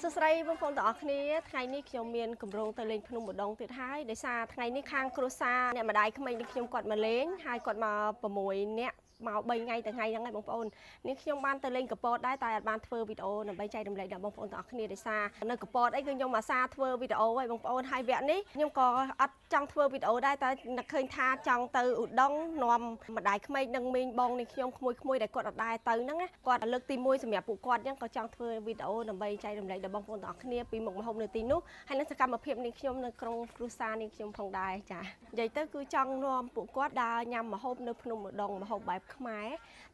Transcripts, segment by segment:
សួស្តីបងប្អូនទាំងអស់គ្នាថ្ងៃនេះខ្ញុំមានកម្រងទៅលេងភ្នំម្ដងទៀតហើយដោយសារថ្ងៃនេះខាងគ្រួសារអ្នកម្ដាយក្មេងដូចខ្ញុំគាត់មកលេងហើយគាត់មក6នាក់មក3ថ្ងៃទៅថ្ងៃហ្នឹងហើយបងប្អូននេះខ្ញុំបានទៅលេងកពតដែរតែអត់បានធ្វើវីដេអូដើម្បីចែករំលែកដល់បងប្អូនទាំងអស់គ្នាដោយសារនៅកពតអីគឺខ្ញុំអាសាធ្វើវីដេអូហើយបងប្អូនហើយវគ្គនេះខ្ញុំក៏អត់ចង់ធ្វើវីដេអូដែរតែនឹកឃើញថាចង់ទៅឧដុង្គនាំម្ដាយក្មេងនិងមីងបងនេះខ្ញុំក្មួយដែលគាត់អត់ដែរទៅហ្នឹងគាត់លើកទី1សម្រាប់ពួកគាត់អញ្ចឹងក៏ចង់ធ្វើវីដេអូដើម្បីចែករំលែកដល់បងប្អូនទាំងអស់គ្នាពីមុខម្ហូបនៅទីនោះហើយនឹងសកម្មភាពនេះខ្ញុំនៅក្រុងគ្រួសារនេះខ្ញុំផងដែរចានិយាយទៅគឺចង់នាំពួកគាត់ដើរញ៉ាំម្ហូបនៅភ្នំឧដុង្គម្ហូបបែបខ្មែរ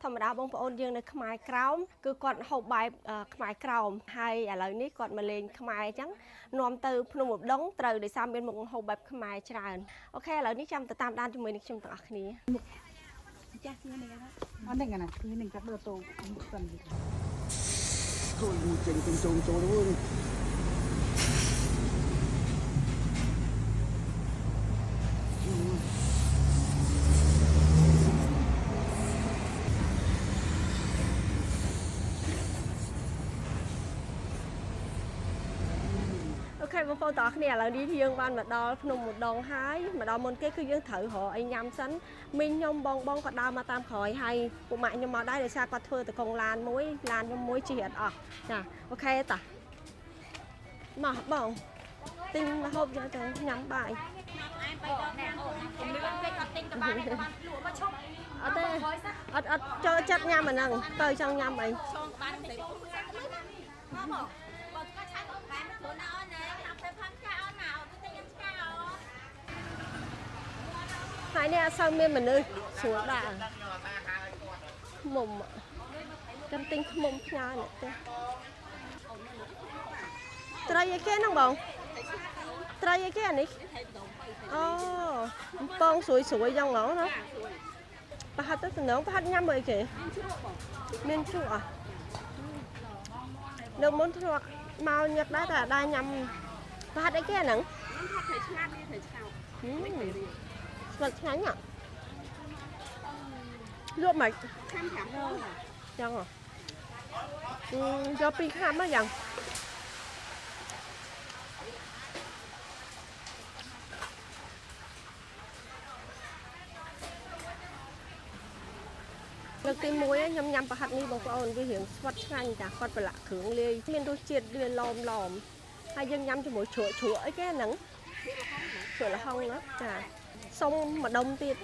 ធម្មតាបងប្អូនយើងនៅខ្មែរក្រោមគឺគាត់ហូបបែបខ្មែរក្រោមហើយឥឡូវនេះគាត់មកលេងខ្មែរអញ្ចឹងនាំទៅភ្នំឧដុង្គត្រូវដោយសារមានមុខម្ហូបបែបខ្មែរច្រើនអូខេឥឡូវនេះចាំទៅតាមដានជាមួយនឹងខ្ញុំទាំងអស់គ្នាចាស់គ្នានេះណាអត់នឹងណាគឺនឹងកាត់ដូចតោសិនចូលចេញចូលវិញអូខេបងប្អូនទាំងអស់គ្នាឥឡូវនេះយើងបានមកដល់ភ្នំឧដុង្គហើយមកដល់មុនគេគឺយើងត្រូវរកអីញ៉ាំសិនមីងខ្ញុំបងក៏ដើរមកតាមក្រោយហើយពួកម៉ាក់ខ្ញុំមកដែរដោយសារគាត់ធ្វើតកងឡានខ្ញុំមួយជិះអត់អស់ចាអូខេតាមកបងទិញម្ហូបយកទៅញ៉ាំបាយអត់ទេអត់ចូលចិត្តញ៉ាំអាហ្នឹងទៅចង់ញ៉ាំអីហើយនេះអត់សូវមានមនុស្សស្រួលដែរមុំចាំទិញខ្មុំផ្ញើនេះទេត្រីអីគេហ្នឹងបងត្រីអីគេអានេះអូពងស្រួយចឹងហ្មងណាប្រហិតទៅសំណងប្រហិតញ៉ាំមើលអីគេមានជ្រក់នៅមុនធ្លាប់មកញឹកដែរតែអត់ដែរញ៉ាំប្រហិតអីគេអាហ្នឹងត្រីឆ្ងាត់នេះត្រីឆ្កោស្វិតឆ្ងាញ់ហ៎លក់មិនខាំ5ដងចឹងហ៎យក2ខាំមកយ៉ាងលើកទី1ខ្ញុំញ៉ាំប្រហិតនេះបងប្អូនវារៀងស្វិតឆ្ងាញ់ចាគាត់ប្រឡាក់គ្រឿងលាយមានរសជាតិវាឡមហើយយើងញ៉ាំជាមួយជ្រក់អីគេហ្នឹងជ្រក់ល្ហុងណាចាសុំម្ដុំទៀត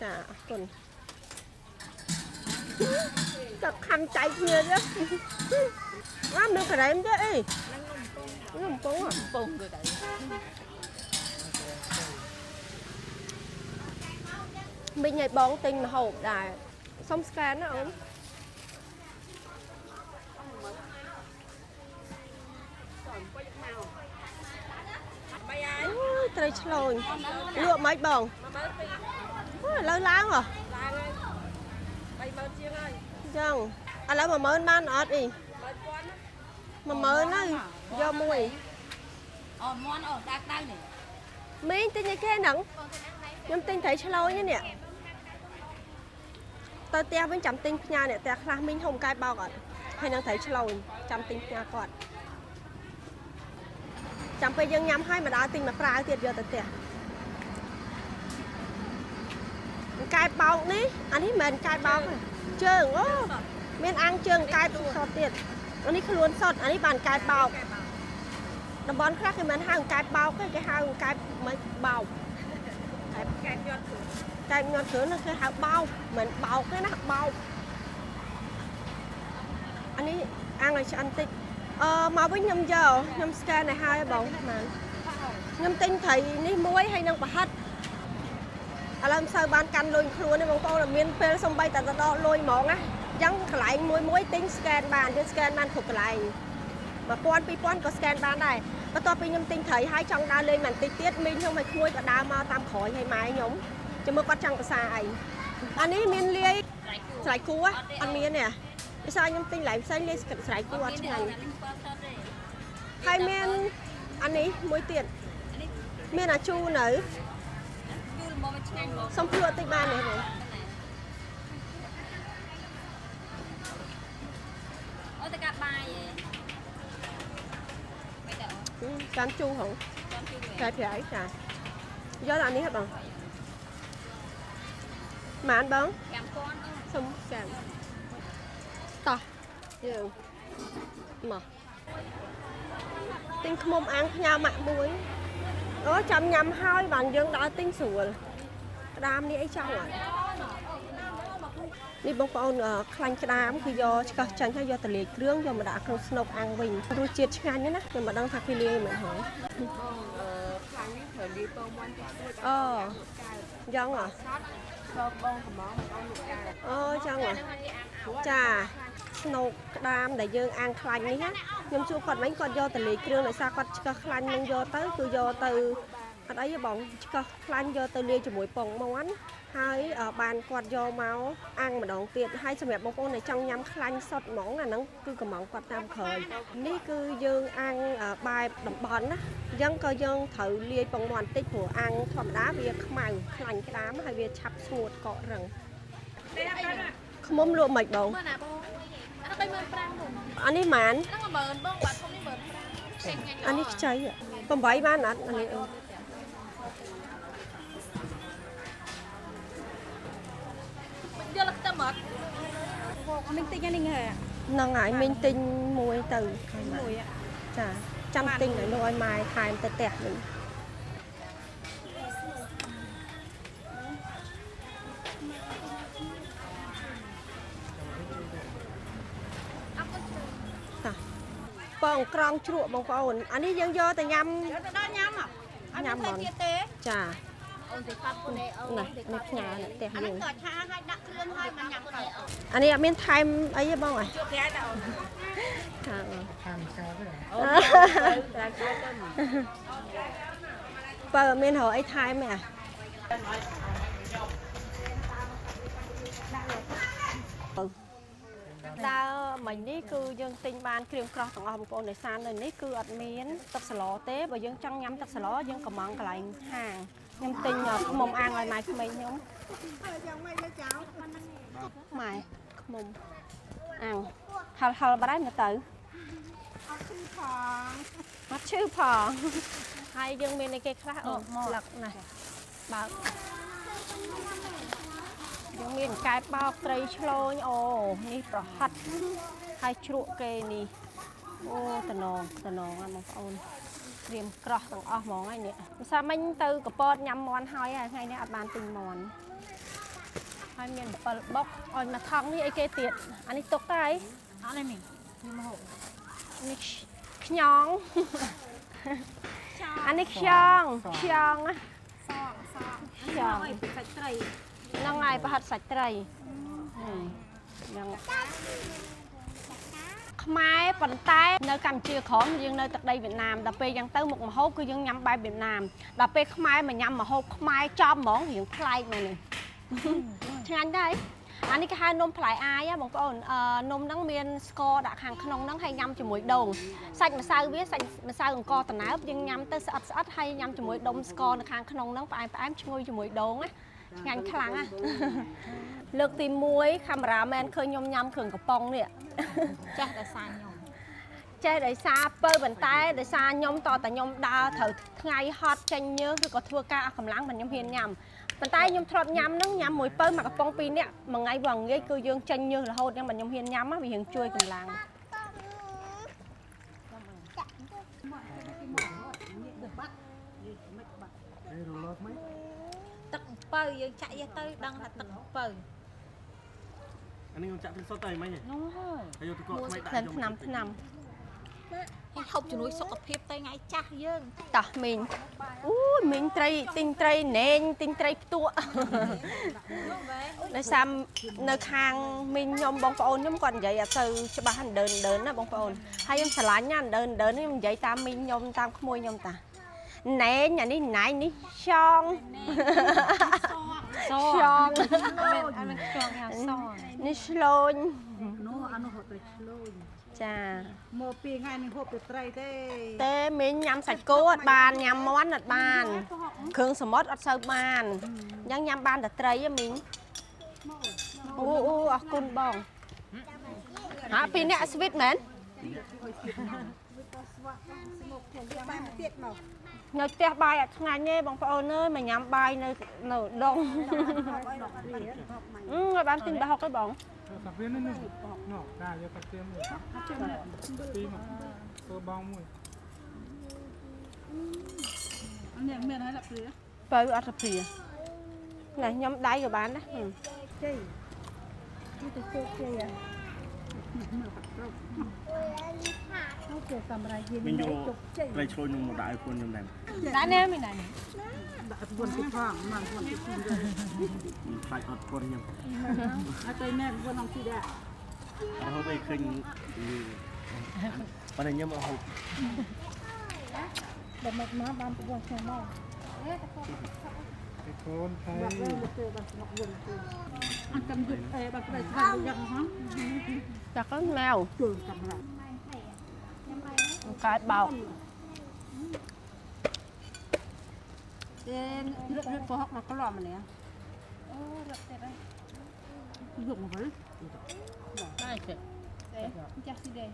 ចាអរគុណទឹកខំចៃគ្នាទេអត់មានក្រែមទេអីនឹងកំពុងទៅមិញឲ្យបងទិញម្ហូបដែរសុំស្កែនណាអូនត្រីឆ្លូញលក់មិនបងឥឡូវឡើងហ៎30000ជាងហើយចឹងឥឡូវ10000បានអត់អី10000ហើយយកមួយអូនមន់អូដាក់ដៅនេះមីងទិញអីគេហ្នឹងខ្ញុំទិញត្រីឆ្លូញនេះទៅផ្ទះវិញចាំទិញផ្ញើអ្នកផ្ទះខ្លះមីងហុំកាយបោកអត់ហើយនឹងត្រីឆ្លូញចាំទិញផ្ញើគាត់ចាំពេលយើងញ៉ាំហើយមកដើរទិញមកប្រើទៀតយកទៅផ្ទះកាយបោកនេះអានេះមិនមែនកាយបោកទេជើងអូមានអាំងជើងកាយសតទៀតអានេះខ្លួនសតអានេះបានកាយបោកតំបន់ខ្លះគេមិនហៅកាយបោកទេគេហៅកាយមិនបោកកាយញាត់គ្រឿងនោះគេហៅបោកមិនបោកទេណាបោកអានេះអាំងឲ្យឆ្អិនតិចមកវិញខ្ញុំយកខ្ញុំស្កែនឲ្យហើយបងបានខ្ញុំទិញត្រីនេះមួយហើយនឹងប្រហិតឥឡូវមិនសូវបានកាន់លុយខ្លួនទេបងប្អូនមានពេលសំបីតែទៅដកលុយហ្មងណាអញ្ចឹងកន្លែងមួយទិញស្កែនបានយើងស្កែនបានគ្រប់កន្លែង1000 2000ក៏ស្កែនបានដែរបន្ទាប់ពីខ្ញុំទិញត្រីហើយចង់ដើរលេងបន្តិចទៀតមីងខ្ញុំឲ្យក្មួយក៏ដើរមកតាមក្រោយឲ្យម៉ែខ្ញុំចាំមើលគាត់ចង់ភាសាអីអានេះមានលាយស្រែគូអត់មានទេភាសាខ្ញុំទិញឡើងផ្សេងលាយស្រែគូអត់ឆ្ងាញ់ហើយមានអានេះមួយទៀតមានអាជូរនៅសុំភ្លក់តិចបានទេបង Ôi ta cặp bài vậy. chán chu không cái phải chả do là ní hết bằng mà ăn bóng xong chạm to nhiều mà tinh không ăn nhau mạng muối ở trong nhầm hai bàn dương đã tinh sủa đam đi ấy trong rồi đi bông bông khăn cái đámคือ cho tránh hay do tờ liệt rương do mà đã không snow ăn bình rồi chiết ngay nhé nhưng mà đang thắc khi liền mà hỏi dân à chân à chà snow đam để dương ăn khăn đi hết nhưng xua còn bánh còn do tờ liệt rương lại sao còn cho khăn nhưng do tới cứ do từ ở đấy bọn cho khăn do tờ liệt cho mỗi bông món hai ở bàn quạt do máu ăn mà đón tiệt hai xem đẹp bông con này trong nhắm khăn sọt món là nó cứ cầm món quạt tam khởi ní cứ dương ăn ở bài đồng bón á dân cơ dân thử lia bông mòn tích của ăn thòm đá việc màu khăn cái đám hay việc chắp suột cọ rừng không mông lụa mạch đâu anh ấy mán anh ấy cháy còn váy bán anh ấy mình tinh anh hả? Năng ngại mình tinh mùi từ mùi ạ. Chà, trăm tinh ở nơi mai thay em tẹt mình. Bông krong chua bông ổn. Anh ấy dân vô từ nhâm. Nhâm mòn. Chà. Này, nếp nhà này tẹt nhiều. Anh ấy miếng time ấy bông rồi. Bờ miếng hồ ấy time à. Ta mình ní cứ dân tinh ban kêu cross thằng ông con này san này ní cứ ở miếng tập sờ ló té và dân trong nhắm tập sờ ló dân cầm món cái lại hàng nhưng tinh mồm ăn ngoài mai không mấy nhóm mày mồm ăn hal bà đấy mà tự mắt chữ phò hai dân bên này cái khác lật này bảo dân bên cái bao tray chlôi ô ní bỏ hắt hai chuột kê ní ô tần nòng ăn một ôn riêng cọ tầng món này nè sao mình từ cái pot nhâm món hai ngày nay bàn tình món hai miền bóc ôi mà thằng đi ấy kê tiệt anh ấy tốc tay anh này mình nhong anh ấy nhong á năng ngày bà hạt sạch tray mai bàn tay nơi Campuchia khó nhưng nơi tại đây Việt Nam đập pe dân tới một mà hốt cứ dân nhắm bay Việt Nam đập pe mai mà nhắm mà hốt mai cho món hiện play mà này chừng anh đấy anh ấy cái hai nôm play ai á bọn con nôm nắng miên score đặt hàng khăn nắng hay nhắm cho mỗi đồng sạch mà sao biết sạch mà sao còn co tận áo nhưng nhắm tới sạch hay nhắm cho mỗi đồng score đặt hàng khăn nắng phải ám chui cho mỗi đồng á ngành khăn á lược tìm muối cameraman khơi nhom nhắm khường cặp bông nè chắc là xa nhom chơi để xa bơi bàn tay để xa nhom to tại nhom đa thử ngày hot tranh nhớ cứ có thua ca cầm láng mình nhom hiền nhầm bàn tay nhom thọt nhầm nó nhầm mùi bơi mà cặp bông pin nè mà ngay vòng cái cư dương tranh như là hốt nhưng mà nhom hiền nhầm á vì hiền chui cầm láng tật bơi dương chạy ra tới đang là tật bơi anh ấy còn chạm trên sau tay mấy nhỉ? Đúng rồi. Năm học cho nuôi sọc phép tay ngay chắc dương. Ta mình. Mình tinh tray nền tinh tray tua. Để xem nơi khang mình nhom bông phôn nhom còn vậy từ cho bà hành đơn á bông phôn. Hay em xả nha đơn em vậy ta mình nhom tam môi nhom ta. Nè nhà đi nãy ní son. Son. Ní slôn. Chà. Một pi ngày mình hộp được tray thế. Thế mình nhắm sạch cố ở bàn nhắm món ở bàn. Khương sờ mót ở sau bàn. Nhưng nhắm bàn ở tray á mình. Cun bông. Hả pin nè sweet man. បានទៀតមក នៅផ្ទះបាយអត់ឆ្ងាញ់ទេបងប្អូនអើយមកញ៉ាំបាយនៅដងឲ្យបានទិញប្រហុកឯងបង កាហ្វេនេះនេះណោដែរយកកាហ្វេមួយពីមកធ្វើបងមួយ អានេះមានហើយឡាប់ព្រា បើអត់ទៅព្រាណែខ្ញុំដៃក៏បានដែរ ជ័យនេះទៅជោគជ័យអាអូខេសម្រាប់យើង mình ជោ vô គជ័យ đây trôi nung một đại quân trong này ដែរនេះមានដែរ ដាក់ពួនទីផងមកពួនទីទី mình phải ọt quân nhầm អត់ទៅណែពួនអង្គទីដែរ hôm nay khinh bạn này nhầm ở hộp បើមកបានពួនខ្ញុំមក ไอ้คนไทย បាក់ទៅទៅបានស្នុកវិញទៅអត់កំយុទ្ធបានទៅស្វាយយ៉ាងហ្នឹង ចាក់ទៅម៉ៅ ជួយកំឡា កាយបោក ទេរត់ប្រហុកមកក្លំម្នាក់អូរត់ទៅហើយយកមកវិញ ដែរចេះ ចាស់ស៊ីដែរ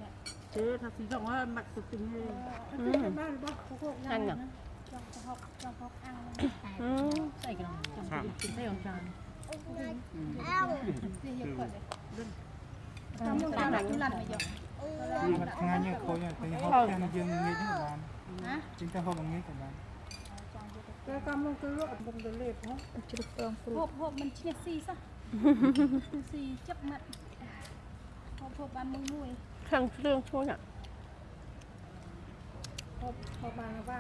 ទេថាស៊ីចង់ឲ្យមកទៅទិញបានរបស់ប្រហុក អញហ្នឹង ប្រហុកអាំង ស្អីក្នុង phạm ទេអង្ចាន នេះយកគាត់តាមមកតាមឡានមកយក มันง่ายเนี่ยโคเนี่ยไปฮอกแค่ยืนงี้ที่บ้านนะจริงแต่ฮอกงี้กับบ้าน ទៅកំឡុងទៅរត់បំទៅលេបហ៎ជ្រុះប្រងព្រួហូបមិនឈ្នះស៊ីសោះស៊ីចាប់ម៉ាត់ហូបបានមួយ ខាងគ្រឿងឈ្មោះណា ហូបបានវ៉ា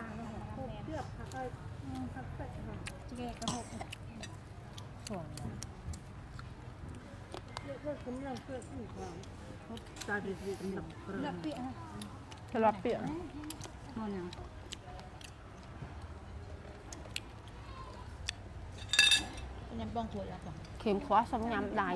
ហូបទៀតថាឲ្យថាពេកជែកក៏ហូបយកកម្លាំងពេកនេះផងហូបតារីកម្លាំងព្រឹងពាក ស្លាប់ពាក មកញ៉ាំ ញ៉ាំបងជួយអត់បង เข็มខ្វះសំញ៉ាំដៃ